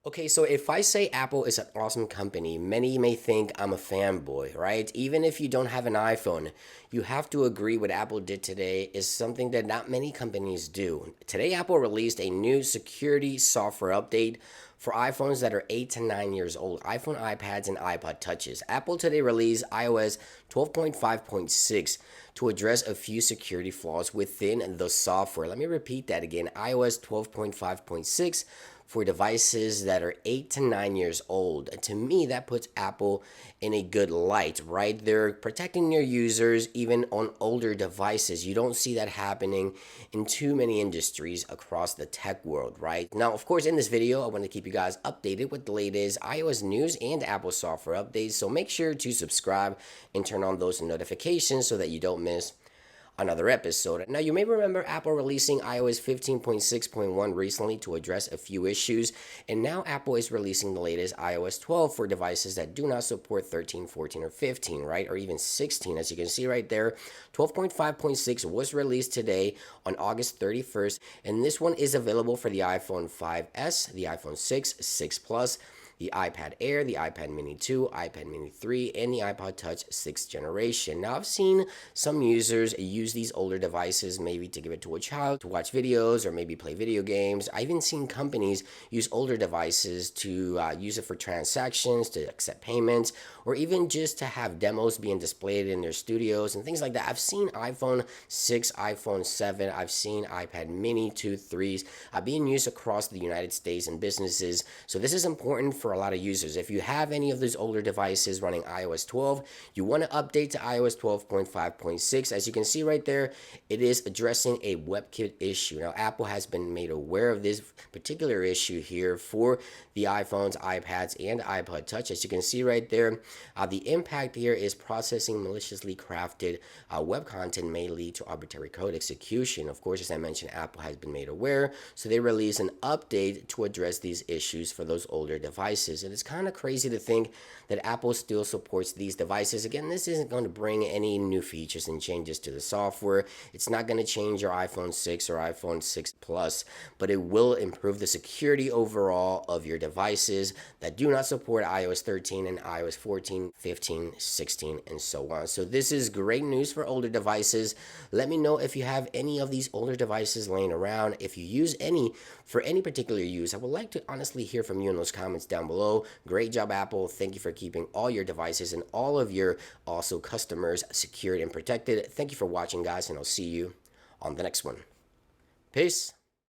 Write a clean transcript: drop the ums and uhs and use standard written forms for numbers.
Okay, so if I say Apple is an awesome company, many may think I'm a fanboy, right? Even if you don't have an iPhone, you have to agree what Apple did today is something that not many companies do. Today, Apple released a new security software update for iPhones that are 8 to 9 years old, iPhone, iPads, and iPod Touches. Apple today released iOS 12.5.6 to address a few security flaws within the software. Let me repeat that again, iOS 12.5.6 for devices that are 8 to 9 years old. And to me, that puts Apple in a good light, right? They're protecting their users even on older devices. You don't see that happening in too many industries across the tech world, right? Now, of course, in this video, I want to keep you guys updated with the latest iOS news and Apple software updates. So make sure to subscribe and turn on those notifications so that you don't miss another episode. Now, you may remember Apple releasing iOS 15.6.1 recently to address a few issues, and now Apple is releasing the latest iOS 12 for devices that do not support 13, 14, or 15, right? Or even 16. As you can see right there, 12.5.6 was released today on August 31st, and this one is available for the iPhone 5S, the iPhone 6, 6 Plus, the iPad Air, the iPad Mini 2, iPad Mini 3, and the iPod Touch 6th generation. Now, I've seen some users use these older devices maybe to give it to a child to watch videos or maybe play video games. I've even seen companies use older devices to use it for transactions, to accept payments, or even just to have demos being displayed in their studios and things like that. I've seen iPhone 6, iPhone 7, I've seen iPad Mini 2, 3s being used across the United States and businesses. So this is important for a lot of users. If you have any of those older devices running iOS 12, you want to update to iOS 12.5.6. As you can see right there, it is addressing a WebKit issue. Now, Apple has been made aware of this particular issue here for the iPhones, iPads, and iPod Touch. As you can see right there, the impact here is processing maliciously crafted web content may lead to arbitrary code execution. Of course, as I mentioned, Apple has been made aware, so they released an update to address these issues for those older devices. And it's kind of crazy to think that Apple still supports these devices. Again, this isn't going to bring any new features and changes to the software. It's not going to change your iPhone 6 or iPhone 6 Plus, but it will improve the security overall of your devices that do not support iOS 13 and iOS 14, 15, 16, and so on. So this is great news for older devices. Let me know if you have any of these older devices laying around. If you use any for any particular use, I would like to honestly hear from you in those comments down below. Great job, Apple. Thank you for keeping all your devices and all of your also customers secured and protected. Thank you for watching, guys, and I'll see you on the next one. Peace.